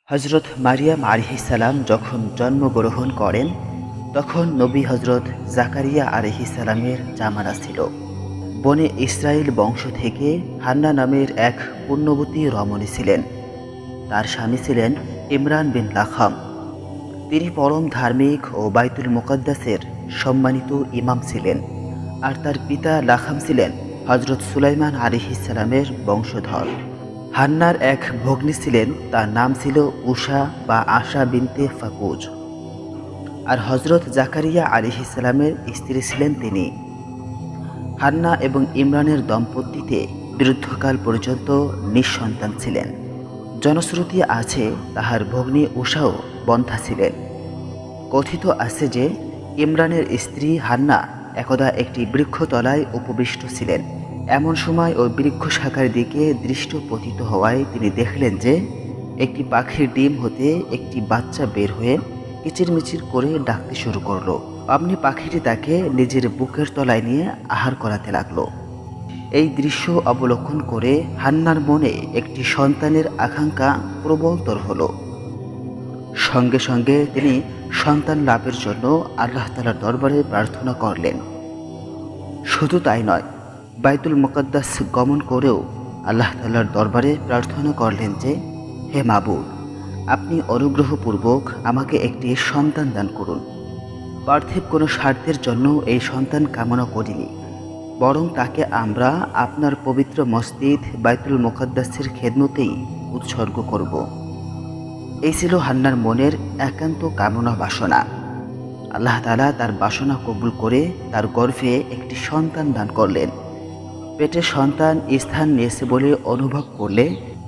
হজরত মারিয়াম আলাইহিসসালাম যখন জন্মগ্রহণ করেন তখন নবী হজরত জাকারিয়া আলাইহিসসালামের জামানা ছিল। বনে ইসরায়েল বংশ থেকে হান্না নামের এক পুণ্যবতী রমণী ছিলেন। তার স্বামী ছিলেন ইমরান বিন লাখাম। তিনি পরম ধার্মিক ও বাইতুল মুকাদ্দাসের সম্মানিত ইমাম ছিলেন। আর তার পিতা লাখাম ছিলেন হজরত সুলাইমান আলাইহিসসালামের বংশধর। হান্নার এক ভগ্নী ছিলেন, তার নাম ছিল উষা বা আশা বিনতে ফাকুজ। আর হজরত জাকারিয়া আলাইহিসসালামের স্ত্রী ছিলেন তিনি। হান্না এবং ইমরানের দম্পতিতে বৃদ্ধকাল পর্যন্ত নিঃসন্তান ছিলেন। জনশ্রুতি আছে তাহার ভগ্নী উষাও বন্ধ্যা ছিলেন। কথিত আছে যে ইমরানের স্ত্রী হান্না একদা একটি বৃক্ষতলায় উপবিষ্ট ছিলেন। এমন সময় ওই বৃক্ষ শাখার দিকে দৃষ্টি পতিত হওয়ায় তিনি দেখলেন যে একটি পাখির ডিম হতে একটি বাচ্চা বের হয়ে কিচিরমিচির করে ডাকতে শুরু করলো। অমনি পাখিটি তাকে নিজের বুকের তলায় নিয়ে আহার করাতে লাগলো। এই দৃশ্য অবলোকন করে হান্নার মনে একটি সন্তানের আকাঙ্ক্ষা প্রবলতর হলো। সঙ্গে সঙ্গে তিনি সন্তান লাভের জন্য আল্লাহ তাআলার দরবারে প্রার্থনা করলেন। শুধু তাই নয়, বাইতুল মুকাদ্দাস গমন করেও আল্লাহ তাআলার দরবারে প্রার্থনা করলেন যে, হে মাবুদ, আপনি অনুগ্রহপূর্বক আমাকে একটি সন্তান দান করুন। পার্থিব কোনো স্বার্থের জন্য এই সন্তান কামনা করিনি, বরং তাকে আমরা আপনার পবিত্র মসজিদ বাইতুল মুকাদ্দাসের খেদমতেই উৎসর্গ করব। এই ছিল হান্নার মনের একান্ত কামনা বাসনা। আল্লাহ তাআলা তার বাসনা কবুল করে তার গর্ভে একটি সন্তান দান করলেন। পেটে সন্তান স্থান নিয়েছে বলে অনুভব করলে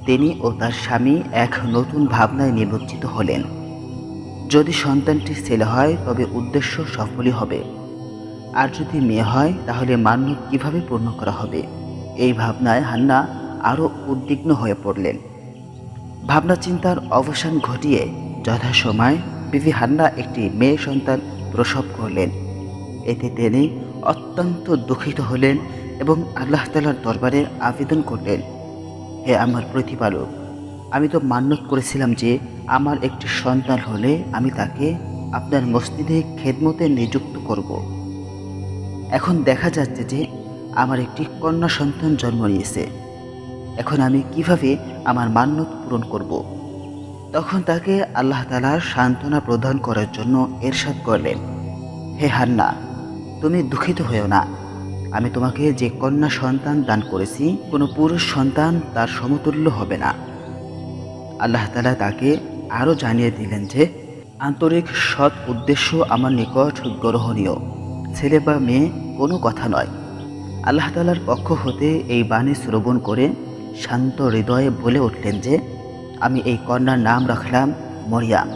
তিনি ও তার স্বামী এক নতুন ভাবনায় নিমজ্জিত হলেন। যদি সন্তানটি ছেলে হয় তবে উদ্দেশ্য সফলই হবে, আর যদি মেয়ে হয় তাহলে মান্য কিভাবে পূর্ণ করা হবে, এই ভাবনায় হান্না আরও উদ্বিগ্ন হয়ে পড়লেন। ভাবনা চিন্তার অবসান ঘটিয়ে যথাসময় বিবি হান্না একটি মেয়ে সন্তান প্রসব করলেন। এতে তিনি অত্যন্ত দুঃখিত হলেন এবং আল্লাহ তাআলার দরবারে আবেদন করলেন, হে আমার প্রতিপালক, আমি তো মান্যত করেছিলাম যে আমার একটি সন্তান হলে আমি তাকে আপনার মসজিদে খেদমতে নিযুক্ত করব। এখন দেখা যাচ্ছে যে আমার একটি কন্যা সন্তান জন্ম নিয়েছে। এখন আমি কিভাবে আমার মান্যত পূরণ করব? তখন তাকে আল্লাহ তাআলা সান্ত্বনা প্রদান করার জন্য ইরশাদ করলেন, হে হান্না, তুমি দুঃখিত হয়েও না। আমি তোমাকে যে কন্যা সন্তান দান করেছি কোনো পুরুষ সন্তান তার সমতুল্য হবে না। আল্লাহ তাআলা তাকে আরও জানিয়ে দিলেন যে আন্তরিক সৎ উদ্দেশ্য আমার নিকট গ্রহণীয়, ছেলে বা মেয়ে কোনো কথা নয়। আল্লাহ তাআলার পক্ষ হতে এই বাণী শ্রবণ করে শান্ত হৃদয়ে বলে উঠলেন যে, আমি এই কন্যার নাম রাখলাম মরিয়াম।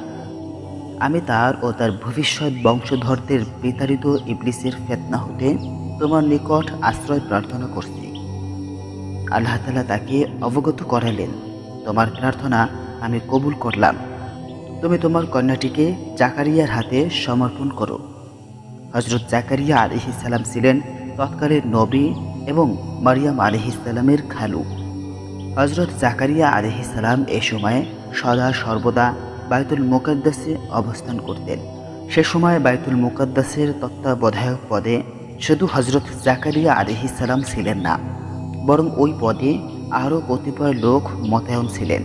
আমি তার ও তার ভবিষ্যৎ বংশধরদের বিতাড়িত ইবলিসের ফিতনা হতে তোমার নিকট আশ্রয় প্রার্থনা করছি। আল্লাহ তাআলা তাকে অবগত করালেন, তোমার প্রার্থনা আমি কবুল করলাম। তুমি তোমার কন্যাটিকে জাকারিয়ার হাতে সমর্পণ করো। হজরত জাকারিয়া আলাইহিসসালাম ছিলেন তৎকালের নবী এবং মারিয়াম আলাইহিসসালামের খালু। হজরত জাকারিয়া আলাইহিসসালাম এ সময়ে সদা সর্বদা বাইতুল মুকাদ্দাসে অবস্থান করতেন। সে সময় বাইতুল মুকাদ্দাসের তত্ত্বাবধায়ক পদে শুধু হজরত জাকারিয়া আলাইহিসসালাম ছিলেন না, বরং ওই পদে আরও কতিপয় লোক মোতায়েন ছিলেন।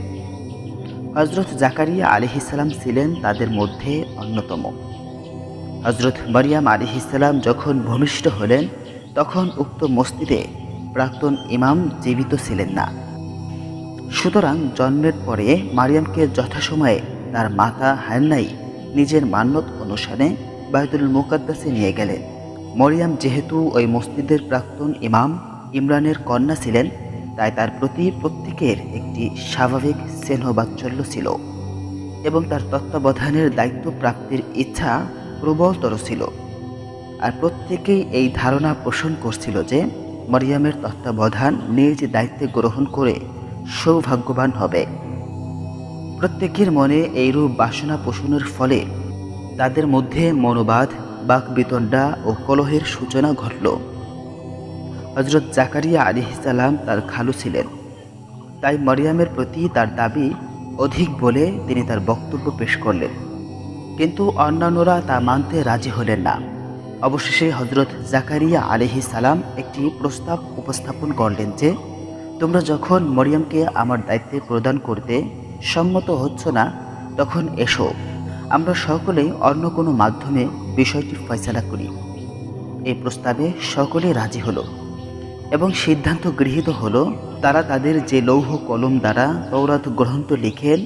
হজরত জাকারিয়া আলাইহিসসালাম ছিলেন তাদের মধ্যে অন্যতম। হজরত মারিয়াম আলাইহিসসালাম যখন ভূমিষ্ঠ হলেন তখন উক্ত মসজিদে প্রাক্তন ইমাম জীবিত ছিলেন না। সুতরাং জন্মের পরে মারিয়ামকে যথাসময়ে তার মাতা হান্নাই নিজের মান্যত অনুসারে বাইতুল মুকাদ্দাসে নিয়ে গেলেন। মরিয়াম যেহেতু ওই মসজিদের প্রাক্তন ইমাম ইমরানের কন্যা ছিলেন, তাই তার প্রতি প্রত্যেকের একটি স্বাভাবিক স্নেহবাৎসল্য ছিল এবং তার তত্ত্বাবধানের দায়িত্ব প্রাপ্তির ইচ্ছা প্রবলতর ছিল। আর প্রত্যেকেই এই ধারণা পোষণ করছিল যে মরিয়ামের তত্ত্বাবধান নিজ দায়িত্বে গ্রহণ করে সৌভাগ্যবান হবে। প্রত্যেকের মনে এইরূপ বাসনা পোষণের ফলে তাদের মধ্যে মনোবাদ, বাকবিতণ্ডা ও কলহের সূচনা ঘটল। হজরত জাকারিয়া আলাইহিসসালাম তার খালু ছিলেন, তাই মরিয়ামের প্রতি তার দাবি অধিক বলে তিনি তার বক্তব্য পেশ করলেন, কিন্তু অন্যান্যরা তা মানতে রাজি হলেন না। অবশেষে হজরত জাকারিয়া আলাইহিস সালাম একটি প্রস্তাব উপস্থাপন করলেন যে, তোমরা যখন মরিয়মকে আমার দায়িত্বে প্রদান করতে সম্মত হচ্ছ না, তখন এসো, আমরা সকলেই অন্য কোনো মাধ্যমে বিষয়টি ফয়সালা করি। এই প্রস্তাবে সকলে রাজি হলো এবং সিদ্ধান্ত গৃহীত হলো, তারা তাদের যে লৌহ কলম দ্বারা তওরাত গ্রন্থ লিখেন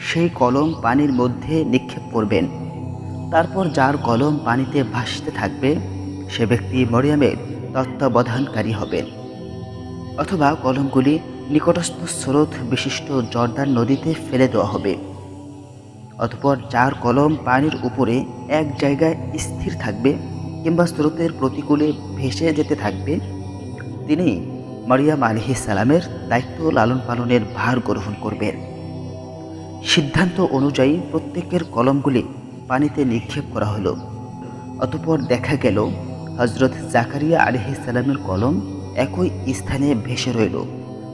সেই কলম পানির মধ্যে নিক্ষেপ করবেন। তারপর যার কলম পানিতে ভাসতে থাকবে সে ব্যক্তি মরিয়মের তত্ত্বাবধানকারী হবেন, অথবা কলমগুলি নিকটস্থ স্রোত বিশিষ্ট জর্দান নদীতে ফেলে দেওয়া হবে। অতঃপর যার কলম পানির উপরে এক জায়গায় স্থির থাকবে কিংবা স্রোতের প্রতিকূলে ভেসে যেতে থাকবে, তিনি মারিয়াম আলাইহিস সালামের দায়িত্ব লালন পালনের ভার গ্রহণ করবেন। সিদ্ধান্ত অনুযায়ী প্রত্যেকের কলমগুলি পানিতে নিক্ষেপ করা হলো। অতঃপর দেখা গেল হজরত জাকারিয়া আলাইহিস সালামের কলম একই স্থানে ভেসে রইল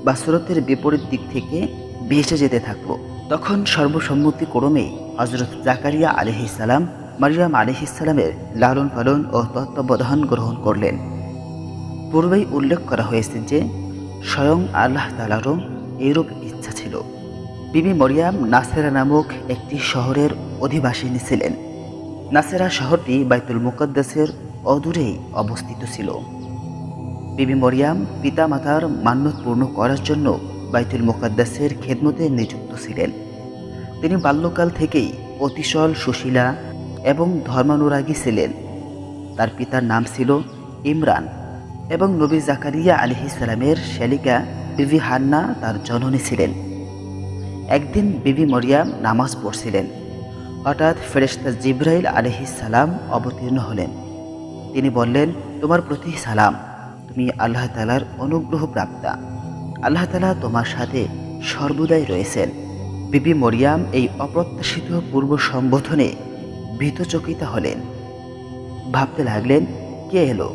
বা স্রোতের বিপরীত দিক থেকে ভেসে যেতে থাকলো। তখন সর্বসম্মতিক্রমেই হজরত জাকারিয়া আলাইহিস সালাম মারিয়াম আলাইহিস সালামের লালন পালন ও তত্ত্বাবধান গ্রহণ করলেন। পূর্বেই উল্লেখ করা হয়েছে যে স্বয়ং আল্লাহ তাআলারও এইরূপ ইচ্ছা ছিল। বিবি মরিয়াম নাসেরা নামক একটি শহরের অধিবাসিনী ছিলেন। নাসেরা শহরটি বাইতুল মুকদ্দাসের অদূরেই অবস্থিত ছিল। বিবি মরিয়াম পিতামাতার মান্যত পূর্ণ করার জন্য বাইতুল মুকদ্দাসের খেদমতে নিযুক্ত ছিলেন। তিনি বাল্যকাল থেকেই অতিশয় সুশীলা এবং ধর্মানুরাগী ছিলেন। তার পিতার নাম ছিল ইমরান এবং নবী জাকারিয়া আলাইহিস সালামের শ্যালিকা বিবি হান্না তার জননী ছিলেন। একদিন বিবি মরিয়াম নামাজ পড়ছিলেন। হঠাৎ ফেরেশতা জিবরাইল আলাইহিস সালাম অবতীর্ণ হলেন। তিনি বললেন, তোমার প্রতি সালাম, তুমি আল্লাহ তাআলার অনুগ্রহ প্রাপ্তা, আল্লাহ তাআলা তোমার সাথে সর্বদাই রয়েছেন। বিবি মরিয়াম এই অপ্রত্যাশিত পূর্ব সম্বোধনে ভীতচকিত হলেন। ভাবতে লাগলেন, কে এলো,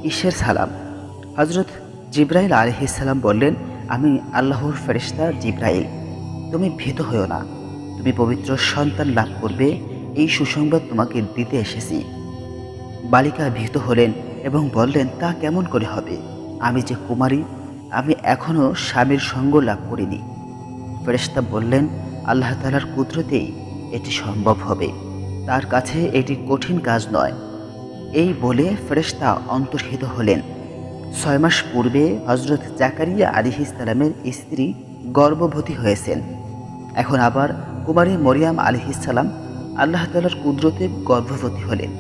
কিসের সালাম? হজরত জিবরাইল আলাইহিস সালাম বললেন, আমি আল্লাহর ফেরেশতা জিবরাইল, তুমি ভীত হও না, তুমি পবিত্র সন্তান লাভ করবে, এই সুসংবাদ তোমাকে দিতে এসেছি। বালিকা ভীত হলেন এবং বললেন, তা কেমন করে হবে? আমি যে কুমারী, আমি এখনও স্বামীর সঙ্গ লাভ করিনি। ফেরেশতা বললেন, আল্লাহ তাআলার কুদরতেই এটি সম্ভব হবে, তার কাছে এটি কঠিন কাজ নয়। এই বলে ফেরেশতা অন্তর্হিত হলেন। 6 মাস পূর্বে হজরত জাকারিয়া আলাইহিস সালামের স্ত্রী গর্ভবতী হয়েছেন। এখন আবার কুমারী মরিয়াম আলাইহিস সালাম আল্লাহ তাআলার কুদরতে গর্ভবতী হলেন।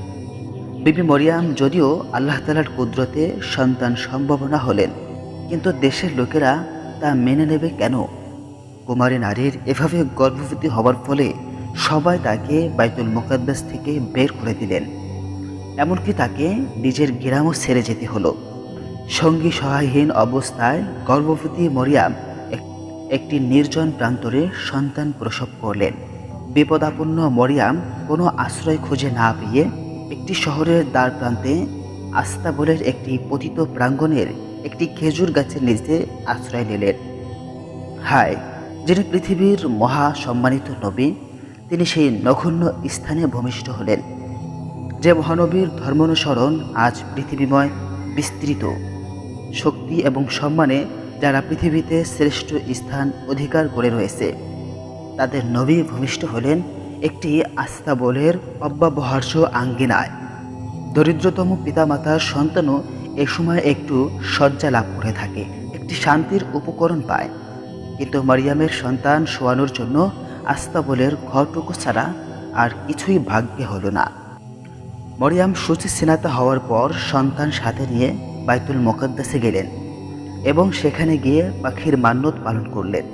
বিবি মরিয়াম যদিও আল্লাহ তাআলার কুদরতে সন্তান সম্ভাবনা হলেন, কিন্তু দেশের লোকেরা তা মেনে নেবে কেন? কুমারী নারীর এভাবে গর্ভবতী হওয়ার ফলে সবাই তাকে বাইতুল মুকদ্দাস থেকে বের করে দিলেন। এমনকি তাকে নিজের গ্রামও ছেড়ে যেতে হলো। সঙ্গী সহায়হীন অবস্থায় গর্ভবতী মরিয়াম একটি নির্জন প্রান্তরে সন্তান প্রসব করলেন। বিপদাপন্ন মরিয়াম কোনো আশ্রয় খুঁজে না পেয়ে একটি শহরের দ্বার প্রান্তে আস্তাবলের একটি পতিত প্রাঙ্গণের একটি খেজুর গাছের নিচে আশ্রয় নিলেন। হায়, যিনি পৃথিবীর মহা সম্মানিত নবী, তিনি সেই নগণ্য স্থানে ভূমিষ্ঠ হলেন। যে মহানবীর ধর্মানুসরণ আজ পৃথিবীময় বিস্তৃত। শক্তি এবং সম্মানে যারা পৃথিবীতে শ্রেষ্ঠ স্থান অধিকার করে রয়েছে, তাদের নবী ভূমিষ্ঠ হলেন একটি আস্তাবলের অব্যবহার্য আঙ্গিনায়। দরিদ্রতম পিতামাতার সন্তানও এ সময় একটু শয্যা লাভ করে থাকে, একটি শান্তির উপকরণ পায়। কিন্তু মারিয়ামের সন্তান শোয়ানোর জন্য আস্তাবলের ঘরটুকু ছাড়া আর কিছুই ভাগ্যে হলো না। মরিয়াম সুচিস্নাতা হওয়ার পর সন্তান সাথে নিয়ে বাইতুল মুকদ্দাসে গেলেন এবং সেখানে গিয়ে পাখির মান্যত পালন করলেন।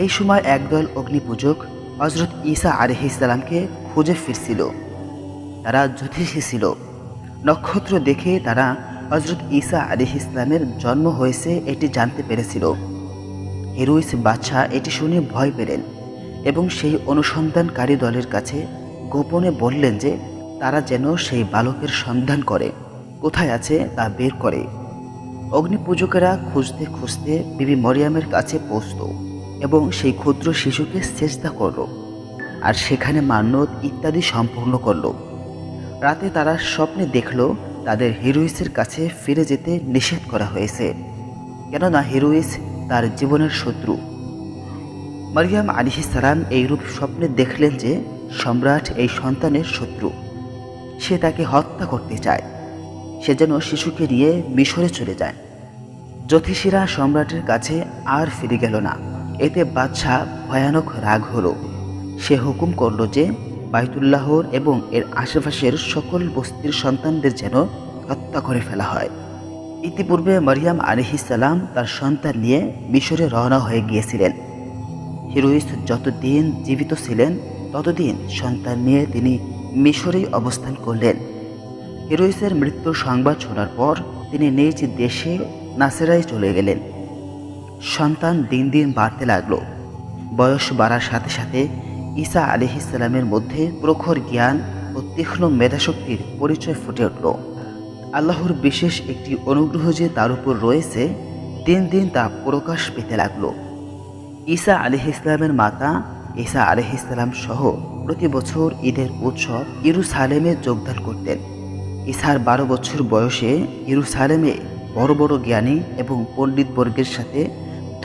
এই সময় একদল অগ্নিপূজক হজরত ঈসা আলাইহিস সালামকে খুঁজে ফিরছিল। তারা জ্যোতিষী ছিল। নক্ষত্র দেখে তারা হজরত ঈসা আলাইহিস সালামের জন্ম হয়েছে এটি জানতে পেরেছিল। হেরোইস বাদশাহ এটি শুনে ভয় পেলেন এবং সেই অনুসন্ধানকারী দলের কাছে গোপনে বললেন যে তারা যেন সেই বালকের সন্ধান করে, কোথায় আছে তা বের করে। অগ্নিপূজকেরা খুঁজতে খুঁজতে বিবি মরিয়ামের কাছে পৌঁছত এবং সেই ক্ষুদ্র শিশুকে সেজদা করল আর সেখানে মান্যত ইত্যাদি সম্পূর্ণ করল। রাতে তারা স্বপ্নে দেখল তাদের হিরোইসের কাছে ফিরে যেতে নিষেধ করা হয়েছে, কেননা হিরোইস তার জীবনের শত্রু। মারিয়াম আলাইহিস সালাম এইরূপ স্বপ্নে দেখলেন যে সম্রাট এই সন্তানের শত্রু, সে তাকে হত্যা করতে চায়। সে যেন শিশুকে নিয়ে মিশরে চলে যায়। জ্যোতিষীরা সম্রাটের কাছে আর ফিরে গেল না। এতে বাদশাহ ভয়ানক রাগ হলো। সে হুকুম করল যে বাইতুল্লাহর এবং এর আশেপাশের সকল বস্তির সন্তানদের যেন হত্যা করে ফেলা হয়। ইতিপূর্বে মারিয়াম আলাইহিস সালাম তার সন্তান নিয়ে মিশরে রওনা হয়ে গিয়েছিলেন। হিরোইস যতদিন জীবিত ছিলেন ততদিন সন্তান নিয়ে তিনি মিশরেই অবস্থান করলেন। হিরোইসের মৃত্যুর সংবাদ শোনার পর তিনি নিজ দেশে নাসেরায় চলে গেলেন। সন্তান দিন দিন বাড়তে লাগলো। বয়স বাড়ার সাথে সাথে ঈসা আলাইহিস সালামের মধ্যে প্রখর জ্ঞান ও তীক্ষ্ণ মেধাশক্তির পরিচয় ফুটে উঠল। আল্লাহর বিশেষ একটি অনুগ্রহ যে তার উপর রয়েছে, দিন দিন তা প্রকাশ পেতে লাগলো। ঈসা আলাইহিস সালামের মাতা ঈসা আলাইহিস সালাম সহ প্রতি বছর ঈদের উৎসব ইয়েরুসালেমে যোগদান করতেন। ঈসার 12 বছর বয়সে ইয়েরুসালেমে বড় বড় জ্ঞানী এবং পণ্ডিতবর্গের সাথে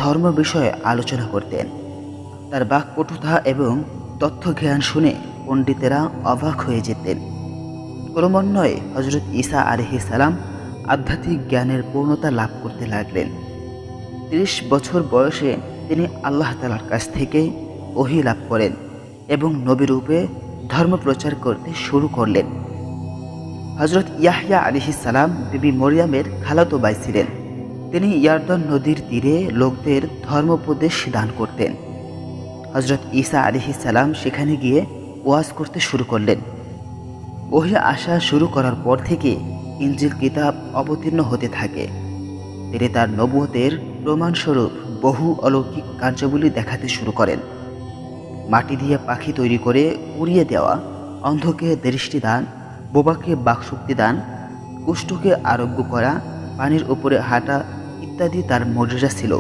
ধর্ম বিষয়ে আলোচনা করতেন। তার বাকপটুতা এবং তথ্যজ্ঞান শুনে পণ্ডিতেরা অবাক হয়ে যেতেন। ক্রমান্বয়ে হজরত ঈসা আলাইহিস সালাম আধ্যাত্মিক জ্ঞানের পূর্ণতা লাভ করতে লাগলেন। 30 বছর বয়সে তিনি আল্লাহ তাআলার কাছ থেকে ওহী লাভ করেন এবং নবীরূপে ধর্ম প্রচার করতে শুরু করলেন। হজরত ইয়াহইয়া আলাইহিস সালাম বিবি মরিয়মের খালাতো ভাই ছিলেন। তিনি ইয়ারদন নদীর তীরে লোকদের ধর্মোপদেশ দান করতেন। হজরত ঈসা আলাইহিস সালাম সেখানে গিয়ে ওয়াজ করতে শুরু করলেন। ওহী আসা শুরু করার পর থেকে ইনজিল কিতাব অবতীর্ণ হতে থাকে। তিনি তার নবুয়তের প্রমাণস্বরূপ বহু অলৌকিক কার্যাবলী দেখাতে শুরু করেন। মাটি দিয়ে পাখি তৈরি করে উড়িয়ে দেওয়া, অন্ধকে দৃষ্টিদান, বোবাকে বাকশক্তি দান, কুষ্ঠকে আরোগ্য করা, পানির উপরে হাঁটা ইত্যাদি তার মর্যাদা ছিল।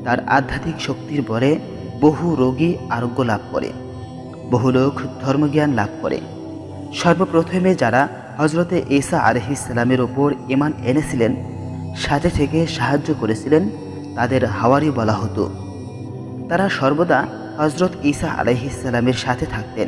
তার আধ্যাত্মিক শক্তির বলে বহু রোগী আরোগ্য লাভ করে, বহু লোক ধর্মজ্ঞান লাভ করে। সর্বপ্রথমে যারা হজরতে ঈসা আলাইহিস সালামের ওপর ঈমান এনেছিলেন, সাথে থেকে সাহায্য করেছিলেন, তাদের হাওয়ারি বলা হতো। তারা সর্বদা হজরত ঈসা আলাইহিস সালামের সাথে থাকতেন।